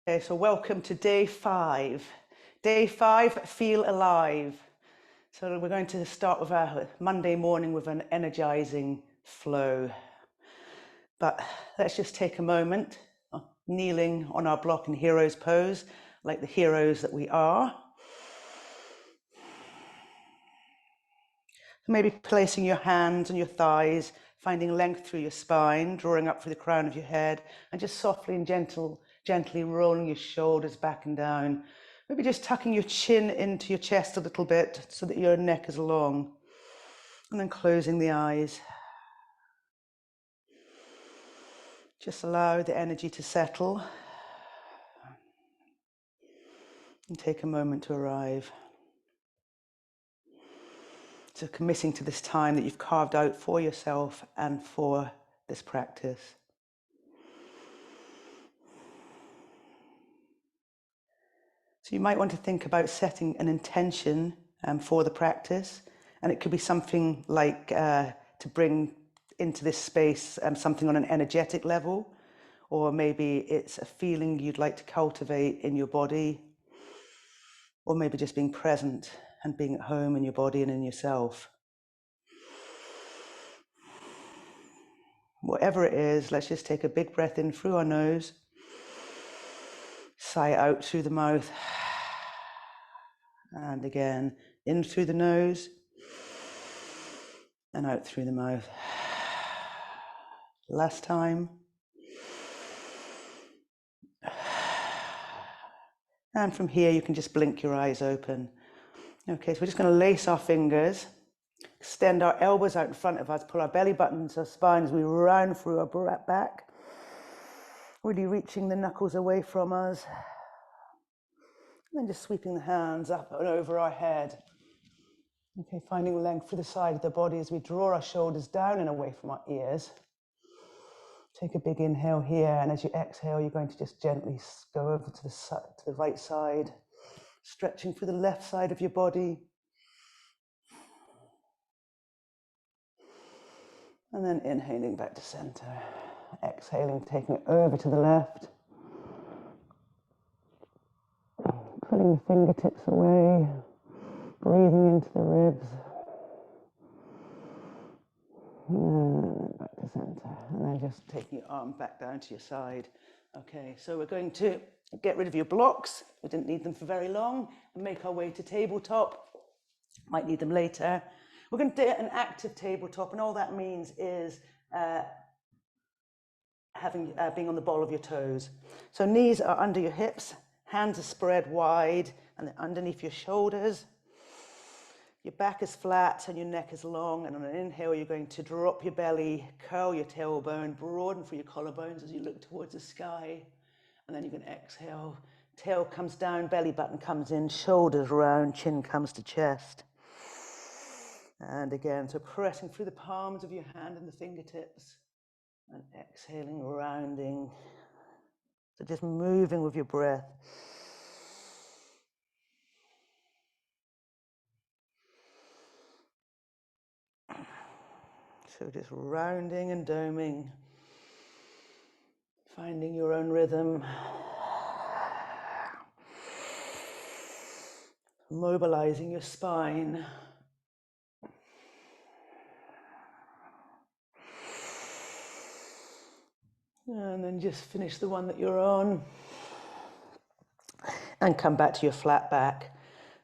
Okay, so welcome to day 5. Day 5, feel alive. So we're going to start with our Monday morning with an energizing flow. But let's just take a moment, kneeling on our block in hero's pose, like the heroes that we are. Maybe placing your hands on your thighs, finding length through your spine, drawing up through the crown of your head, and just softly and gently rolling your shoulders back and down. Maybe just tucking your chin into your chest a little bit so that your neck is long. And then closing the eyes. Just allow the energy to settle. And take a moment to arrive. So committing to this time that you've carved out for yourself and for this practice. So you might want to think about setting an intention for the practice, and it could be something like to bring into this space something on an energetic level, or maybe it's a feeling you'd like to cultivate in your body, or maybe just being present and being at home in your body and in yourself. Whatever it is, let's just take a big breath in through our nose, sigh out through the mouth, and again, in through the nose, and out through the mouth. Last time. And from here, you can just blink your eyes open. Okay, so we're just going to lace our fingers, extend our elbows out in front of us, pull our belly button into our spine as we round through our back, really reaching the knuckles away from us. And then just sweeping the hands up and over our head. Okay, finding length through the side of the body as we draw our shoulders down and away from our ears. Take a big inhale here, and as you exhale, you're going to just gently go over to the right side, stretching through the left side of your body. And then inhaling back to center. Exhaling, taking it over to the left. Pulling the fingertips away, breathing into the ribs. And back to center. And then just taking your arm back down to your side. Okay, so we're going to get rid of your blocks. We didn't need them for very long. And make our way to tabletop. Might need them later. We're going to do an active tabletop, and all that means is being on the ball of your toes. So knees are under your hips, hands are spread wide, and they're underneath your shoulders. Your back is flat and your neck is long, and on an inhale, you're going to drop your belly, curl your tailbone, broaden for your collarbones as you look towards the sky, and then you can exhale. Tail comes down, belly button comes in, shoulders round, chin comes to chest. And again, so pressing through the palms of your hand and the fingertips, and exhaling, rounding. So just moving with your breath. So just rounding and doming, finding your own rhythm. Mobilizing your spine. And then just finish the one that you're on. And come back to your flat back.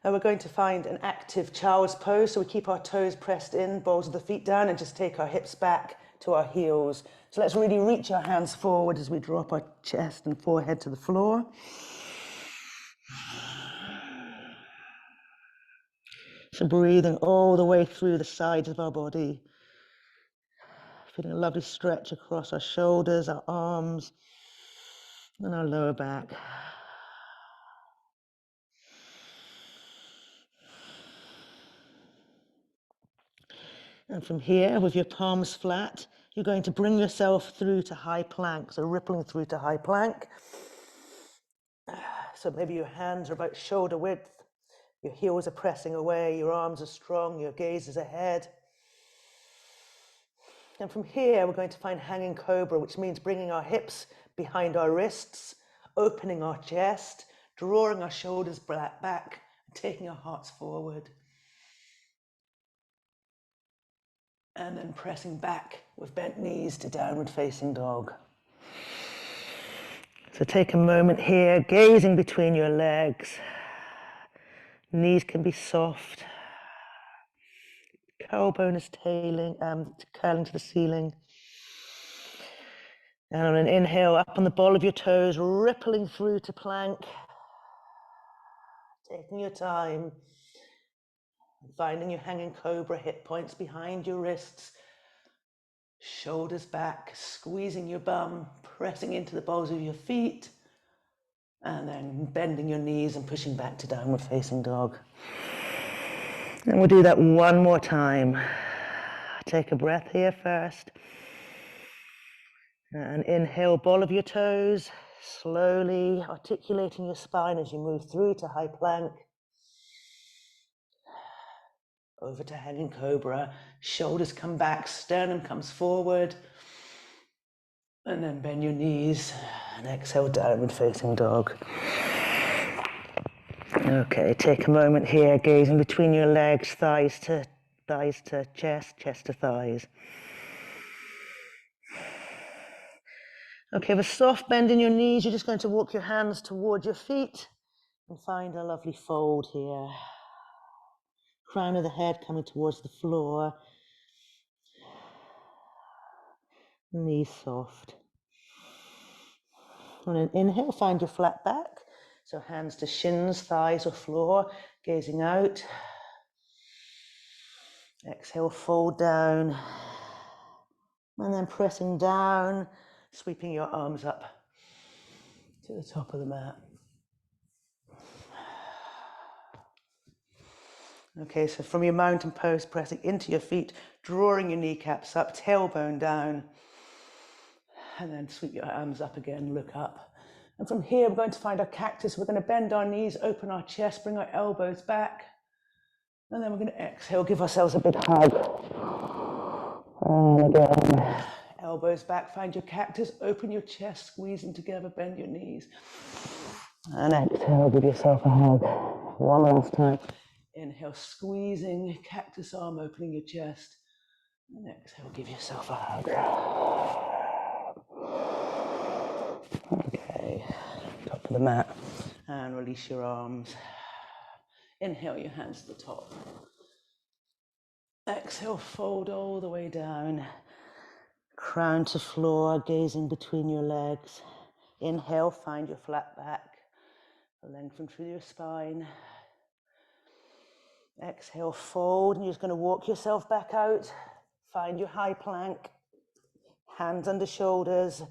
Now we're going to find an active child's pose. So we keep our toes pressed in, balls of the feet down, and just take our hips back to our heels. So let's really reach our hands forward as we drop our chest and forehead to the floor. So breathing all the way through the sides of our body. Feeling a lovely stretch across our shoulders, our arms, and our lower back. And from here, with your palms flat, you're going to bring yourself through to high plank. So rippling through to high plank. So maybe your hands are about shoulder width. Your heels are pressing away. Your arms are strong. Your gaze is ahead. And from here, we're going to find hanging cobra, which means bringing our hips behind our wrists, opening our chest, drawing our shoulders back, taking our hearts forward. And then pressing back with bent knees to downward facing dog. So take a moment here, gazing between your legs. Knees can be soft. Tailbone is curling to the ceiling. And on an inhale, up on the ball of your toes, rippling through to plank. Taking your time. Finding your hanging cobra, hip points behind your wrists. Shoulders back, squeezing your bum, pressing into the balls of your feet. And then bending your knees and pushing back to downward facing dog. And we'll do that one more time. Take a breath here first. And inhale, ball of your toes, slowly articulating your spine as you move through to high plank. Over to hanging cobra, shoulders come back, sternum comes forward. And then bend your knees and exhale, downward facing dog. Okay, take a moment here, gazing between your legs, thighs to chest, chest to thighs. Okay, with a soft bend in your knees, you're just going to walk your hands toward your feet and find a lovely fold here. Crown of the head coming towards the floor. Knees soft. On an inhale, find your flat back. So hands to shins, thighs or floor, gazing out. Exhale, fold down. And then pressing down, sweeping your arms up to the top of the mat. Okay, so from your mountain pose, pressing into your feet, drawing your kneecaps up, tailbone down. And then sweep your arms up again, look up. And from here, we're going to find our cactus. We're going to bend our knees, open our chest, bring our elbows back. And then we're going to exhale, give ourselves a big hug. And again, elbows back, find your cactus, open your chest, squeeze them together, bend your knees. And exhale, give yourself a hug. One last time. Inhale, squeezing, cactus arm, opening your chest. And exhale, give yourself a hug. Okay, top of the mat. And release your arms. Inhale, your hands to the top. Exhale, fold all the way down. Crown to floor, gazing between your legs. Inhale, find your flat back. Lengthen through your spine. Exhale, fold, and you're just going to walk yourself back out. Find your high plank. Hands under shoulders,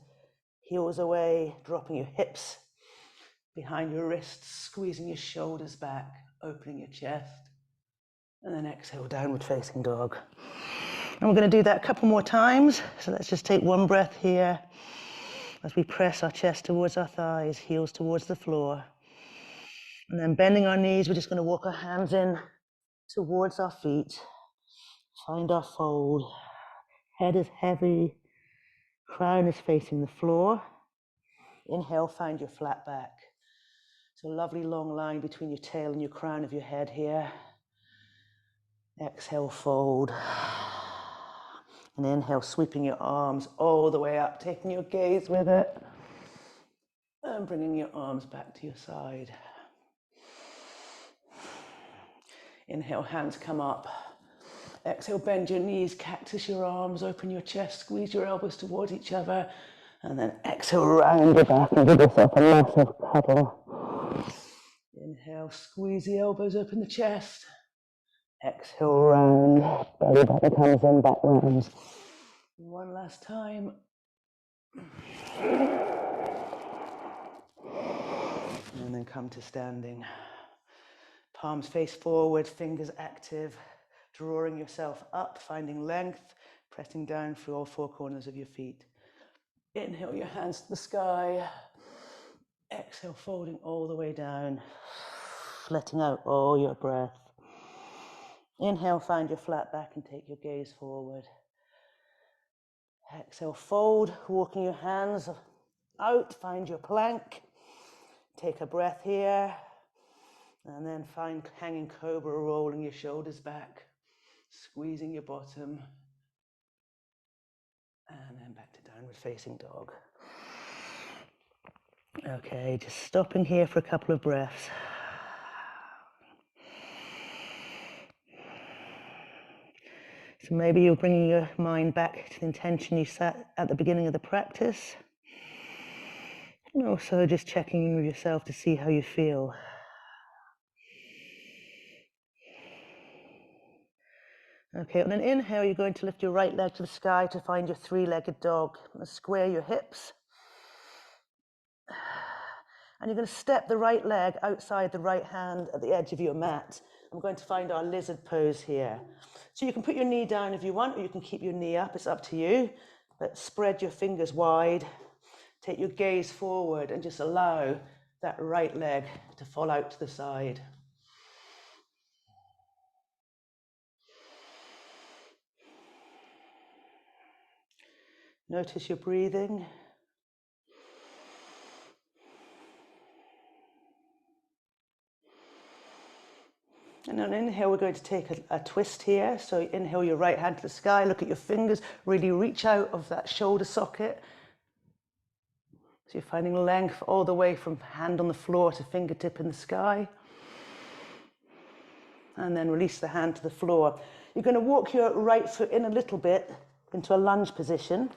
heels away, dropping your hips behind your wrists, squeezing your shoulders back, opening your chest. And then exhale, downward facing dog. And we're going to do that a couple more times. So let's just take one breath here as we press our chest towards our thighs, heels towards the floor. And then bending our knees, we're just going to walk our hands in towards our feet. Find our fold. Head is heavy. Crown is facing the floor. Inhale, find your flat back. So a lovely long line between your tail and your crown of your head here. Exhale, fold. And inhale, sweeping your arms all the way up, taking your gaze with it. And bringing your arms back to your side. Inhale, hands come up. Exhale, bend your knees, cactus your arms, open your chest, squeeze your elbows towards each other. And then exhale, round your back and give yourself a massive cuddle. Inhale, squeeze the elbows, open the chest. Exhale, round, belly button comes in, back rounds. One last time. And then come to standing. Palms face forward, fingers active, drawing yourself up, finding length, pressing down through all four corners of your feet. Inhale, your hands to the sky. Exhale, folding all the way down, letting out all your breath. Inhale, find your flat back and take your gaze forward. Exhale, fold, walking your hands out, find your plank. Take a breath here, and then find hanging cobra, rolling your shoulders back, squeezing your bottom, and then back to downward facing dog. Okay, just stopping here for a couple of breaths. So maybe you're bringing your mind back to the intention you set at the beginning of the practice. And also just checking in with yourself to see how you feel. Okay, on an inhale, you're going to lift your right leg to the sky to find your three-legged dog. Square your hips. And you're going to step the right leg outside the right hand at the edge of your mat. I'm going to find our lizard pose here. So you can put your knee down if you want, or you can keep your knee up, it's up to you. But spread your fingers wide, take your gaze forward, and just allow that right leg to fall out to the side. Notice your breathing. And on inhale, we're going to take a twist here. So inhale your right hand to the sky, look at your fingers, really reach out of that shoulder socket. So you're finding length all the way from hand on the floor to fingertip in the sky. And then release the hand to the floor. You're going to walk your right foot in a little bit into a lunge position,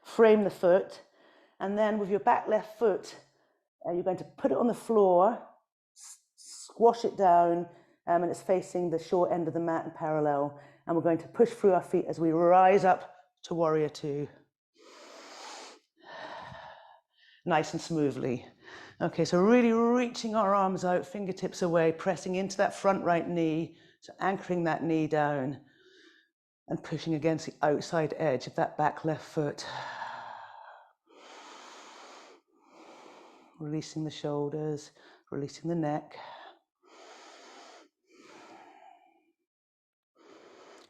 frame the foot, and then with your back left foot, you're going to put it on the floor, squash it down, and it's facing the short end of the mat in parallel. And we're going to push through our feet as we rise up to Warrior Two. Nice and smoothly. Okay, so really reaching our arms out, fingertips away, pressing into that front right knee, so anchoring that knee down and pushing against the outside edge of that back left foot. Releasing the shoulders, releasing the neck.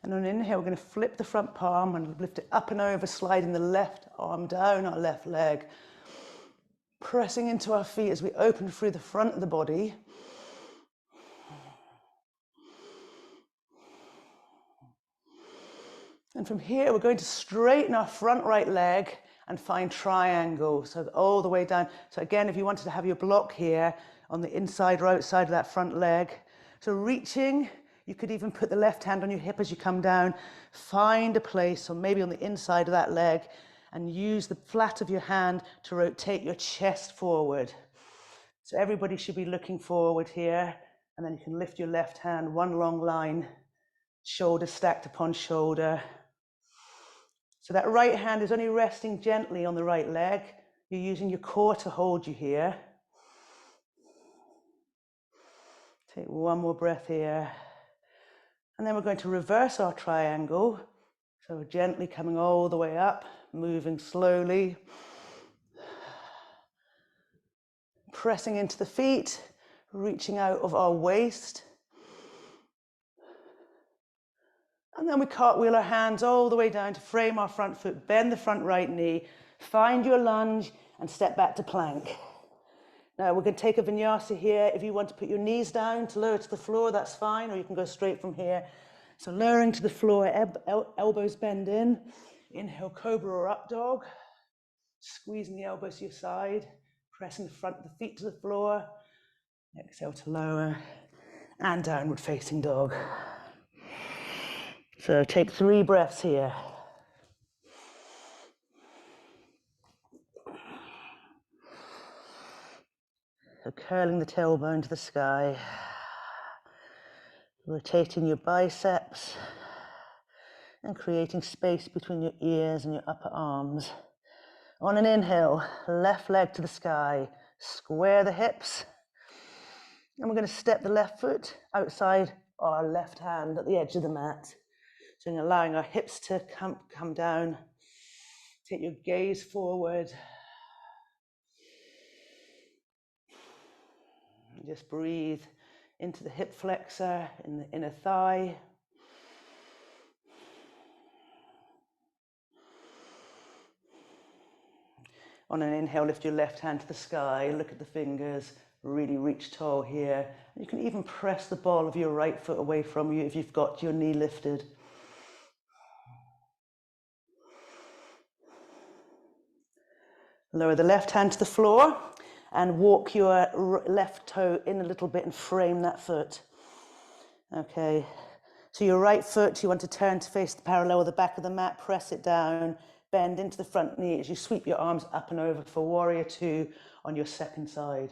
And on an inhale, we're going to flip the front palm and lift it up and over, sliding the left arm down our left leg. Pressing into our feet as we open through the front of the body. And from here, we're going to straighten our front right leg and find triangle, so all the way down. So again, if you wanted to have your block here on the inside or outside of that front leg. So reaching, you could even put the left hand on your hip as you come down. Find a place, or maybe on the inside of that leg, and use the flat of your hand to rotate your chest forward. So everybody should be looking forward here, and then you can lift your left hand, one long line, shoulder stacked upon shoulder. So that right hand is only resting gently on the right leg. You're using your core to hold you here. Take one more breath here. And then we're going to reverse our triangle. So gently coming all the way up, moving slowly. Pressing into the feet, reaching out of our waist. And then we cartwheel our hands all the way down to frame our front foot, bend the front right knee, find your lunge, and step back to plank. Now we're going to take a vinyasa here. If you want to put your knees down to lower to the floor, that's fine, or you can go straight from here. So lowering to the floor, elbows bend in. Inhale, cobra or up dog. Squeezing the elbows to your side, pressing the front of the feet to the floor. Exhale to lower, and downward facing dog. So take 3 breaths here. So curling the tailbone to the sky, rotating your biceps, and creating space between your ears and your upper arms. On an inhale, left leg to the sky, square the hips, and we're going to step the left foot outside our left hand at the edge of the mat. So allowing our hips to come down. Take your gaze forward. And just breathe into the hip flexor, in the inner thigh. On an inhale, lift your left hand to the sky, look at the fingers, really reach tall here. You can even press the ball of your right foot away from you if you've got your knee lifted. Lower the left hand to the floor and walk your left toe in a little bit and frame that foot. Okay, so your right foot, you want to turn to face the parallel with the back of the mat, press it down, bend into the front knee as you sweep your arms up and over for warrior two on your second side.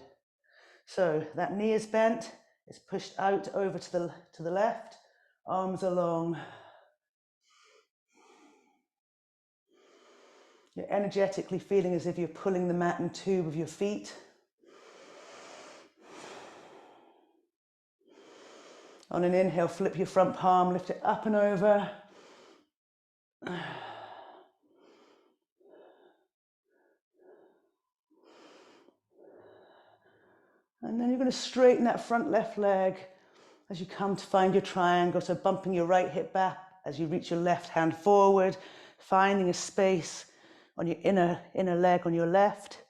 So that knee is bent, it's pushed out over to the left, arms along. You're energetically feeling as if you're pulling the mat in two with your feet. On an inhale, flip your front palm, lift it up and over. And then you're going to straighten that front left leg as you come to find your triangle. So bumping your right hip back as you reach your left hand forward, finding a space on your inner leg on your left.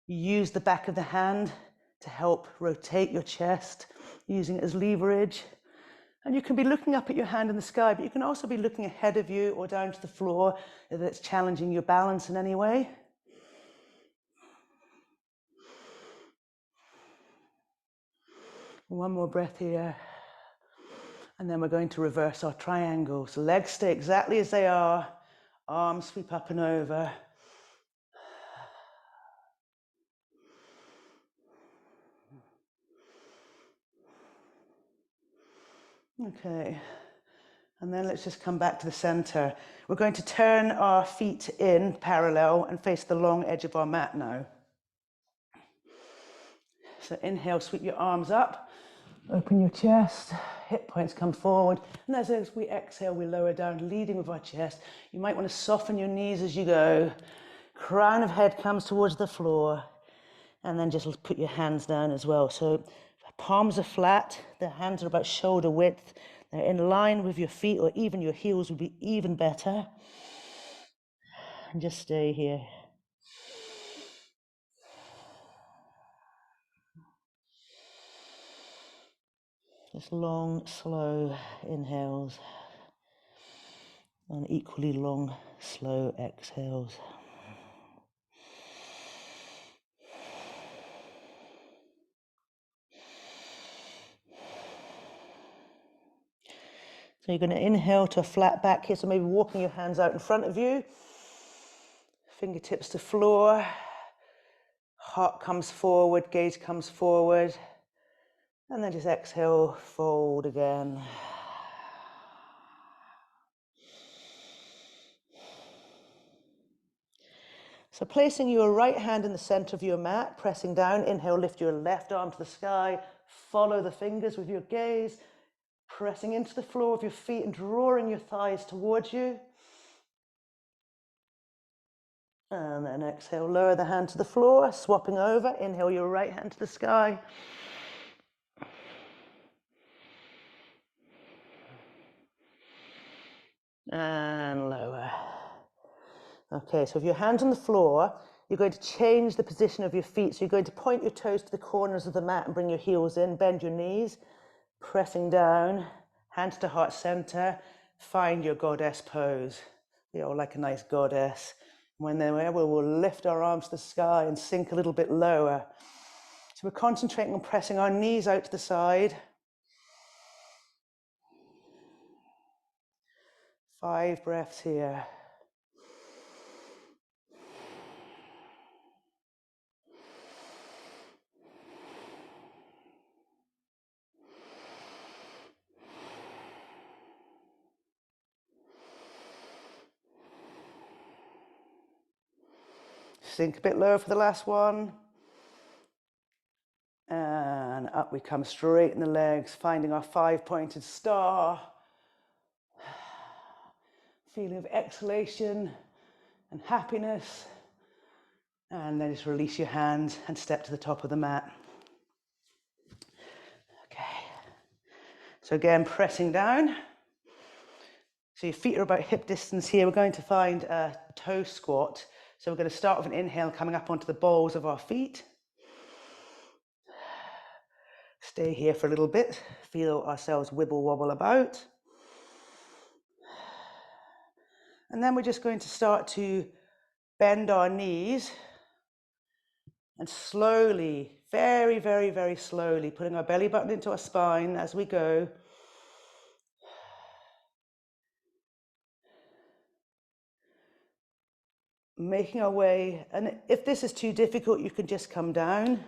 You use the back of the hand to help rotate your chest, using it as leverage. And you can be looking up at your hand in the sky, but you can also be looking ahead of you or down to the floor if it's challenging your balance in any way. One more breath here. And then we're going to reverse our triangle. So legs stay exactly as they are. Arms sweep up and over. Okay. And then let's just come back to the center. We're going to turn our feet in parallel and face the long edge of our mat now. So inhale, sweep your arms up. Open your chest, hip points come forward, and as we exhale, we lower down, leading with our chest. You might want to soften your knees as you go. Crown of head comes towards the floor, and then just put your hands down as well. So palms are flat, the hands are about shoulder width. They're in line with your feet, or even your heels would be even better. And just stay here. Just long, slow inhales and equally long, slow exhales. So you're going to inhale to a flat back here, so maybe walking your hands out in front of you, fingertips to floor, heart comes forward, gaze comes forward, and then just exhale, fold again. So placing your right hand in the center of your mat, pressing down, inhale, lift your left arm to the sky, follow the fingers with your gaze, pressing into the floor of your feet and drawing your thighs towards you. And then exhale, lower the hand to the floor, swapping over, inhale your right hand to the sky. And lower. Okay, so if your hand's on the floor, you're going to change the position of your feet. So you're going to point your toes to the corners of the mat and bring your heels in, bend your knees, pressing down, hands to heart center, find your goddess pose. You're like a nice goddess. When they're there, we'll lift our arms to the sky and sink a little bit lower. So we're concentrating on pressing our knees out to the side. 5 breaths here. Sink a bit lower for the last one. And up we come, straighten the legs, finding our 5-pointed star. Feeling of exhalation and happiness. And then just release your hands and step to the top of the mat. Okay. So again, pressing down. So your feet are about hip distance here. We're going to find a toe squat. So we're going to start with an inhale coming up onto the balls of our feet. Stay here for a little bit, feel ourselves wibble wobble about. And then we're just going to start to bend our knees and slowly, very, very, very slowly, putting our belly button into our spine as we go. Making our way, and if this is too difficult, you can just come down.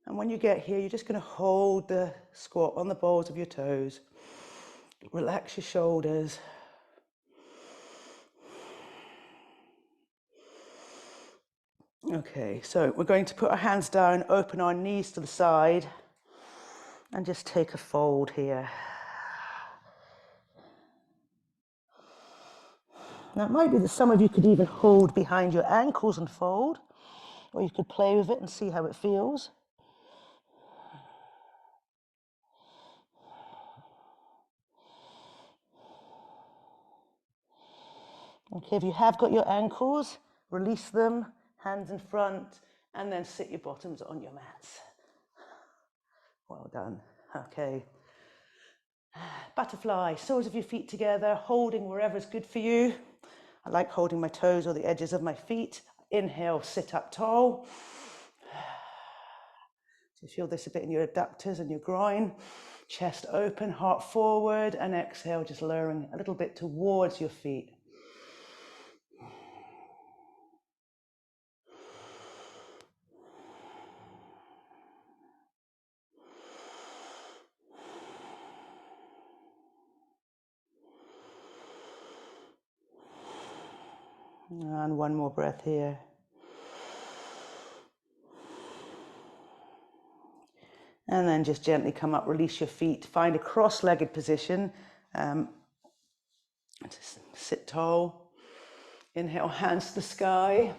And when you get here, you're just going to hold the squat on the balls of your toes. Relax your shoulders. Okay, so we're going to put our hands down, open our knees to the side, and just take a fold here. Now it might be that some of you could even hold behind your ankles and fold, or you could play with it and see how it feels. Okay, if you have got your ankles, release them, hands in front, and then sit your bottoms on your mats. Well done. Okay. Butterfly, soles of your feet together, holding wherever's good for you. I like holding my toes or the edges of my feet. Inhale, sit up tall. So you feel this a bit in your adductors and your groin. Chest open, heart forward, and exhale, just lowering a little bit towards your feet. And one more breath here. And then just gently come up, release your feet, find a cross-legged position. Just sit tall. Inhale, hands to the sky.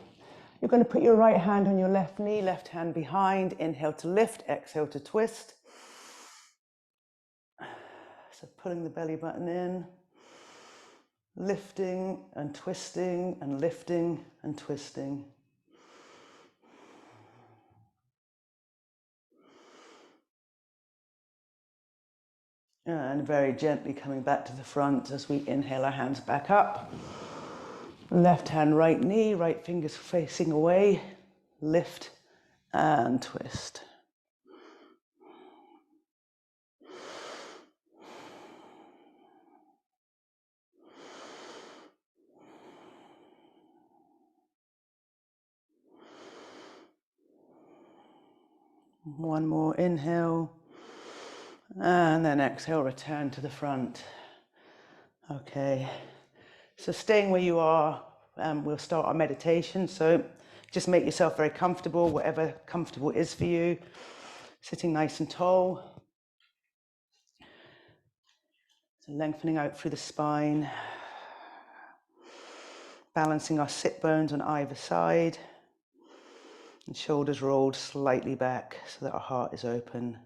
You're going to put your right hand on your left knee, left hand behind. Inhale to lift, exhale to twist. So pulling the belly button in, lifting and twisting and lifting and twisting. And very gently coming back to the front as we inhale our hands back up. Left hand, right knee, right fingers facing away. Lift and twist. One more inhale. And then exhale, return to the front. Okay. So staying where you are, we'll start our meditation. So just make yourself very comfortable, whatever comfortable is for you. Sitting nice and tall. So lengthening out through the spine. Balancing our sit bones on either side. And shoulders rolled slightly back so that our heart is open.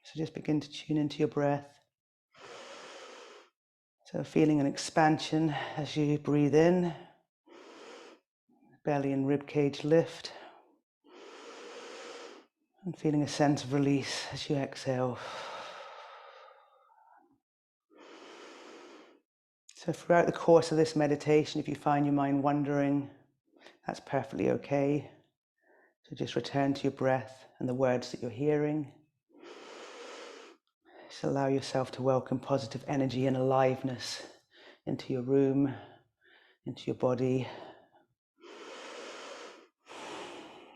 So just begin to tune into your breath. So feeling an expansion as you breathe in. Belly and rib cage lift. And feeling a sense of release as you exhale. So throughout the course of this meditation, if you find your mind wandering, that's perfectly okay. So just return to your breath and the words that you're hearing. Just allow yourself to welcome positive energy and aliveness into your room, into your body.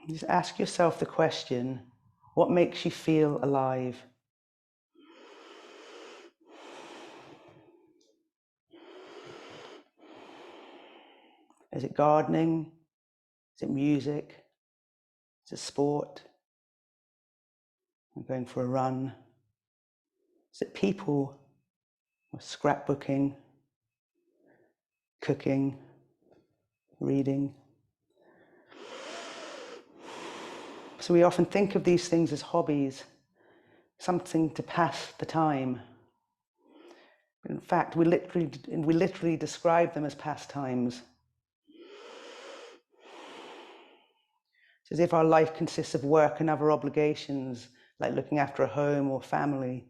Just ask yourself the question, what makes you feel alive? Is it gardening? Is it music? Is it sport? I'm going for a run. Is it people? Or scrapbooking? Cooking? Reading? So we often think of these things as hobbies, something to pass the time. In fact, we literally describe them as pastimes. It's as if our life consists of work and other obligations, like looking after a home or family.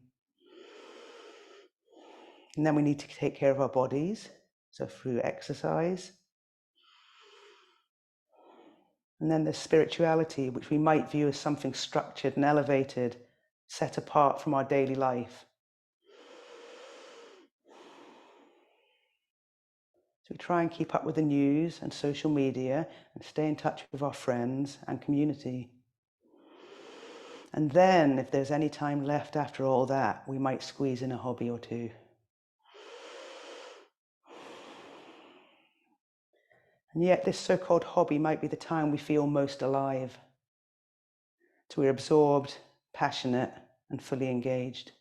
And then we need to take care of our bodies, so through exercise. And then there's spirituality, which we might view as something structured and elevated, set apart from our daily life. So we try and keep up with the news and social media and stay in touch with our friends and community. And then, if there's any time left after all that, we might squeeze in a hobby or two. And yet this so-called hobby might be the time we feel most alive. So we're absorbed, passionate, and fully engaged.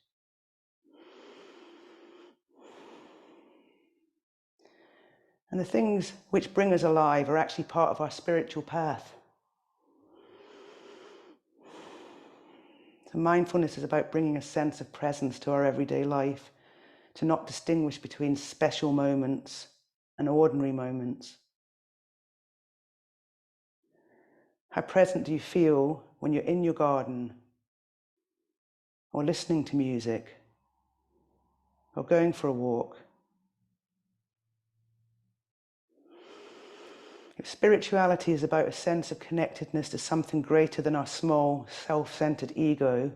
And the things which bring us alive are actually part of our spiritual path. So mindfulness is about bringing a sense of presence to our everyday life, to not distinguish between special moments and ordinary moments. How present do you feel when you're in your garden, or listening to music, or going for a walk? If spirituality is about a sense of connectedness to something greater than our small, self-centered ego,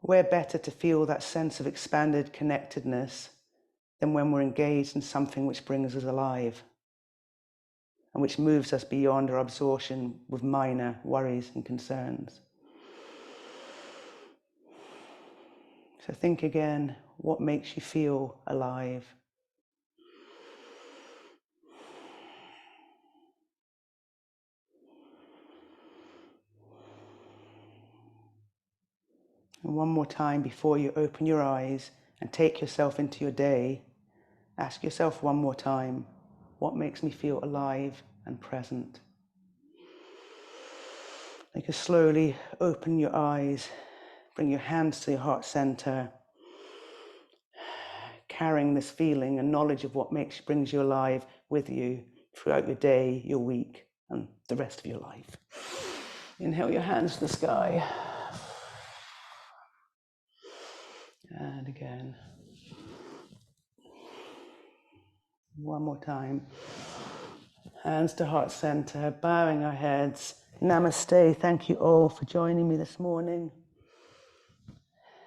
where better to feel that sense of expanded connectedness than when we're engaged in something which brings us alive and which moves us beyond our absorption with minor worries and concerns. So think again, what makes you feel alive? And one more time before you open your eyes and take yourself into your day, ask yourself one more time, what makes me feel alive and present? You can slowly open your eyes, bring your hands to your heart center, carrying this feeling and knowledge of what brings you alive with you throughout your day, your week, and the rest of your life. Inhale your hands to the sky. And again. One more time. Hands to heart center, bowing our heads. Namaste. Thank you all for joining me this morning.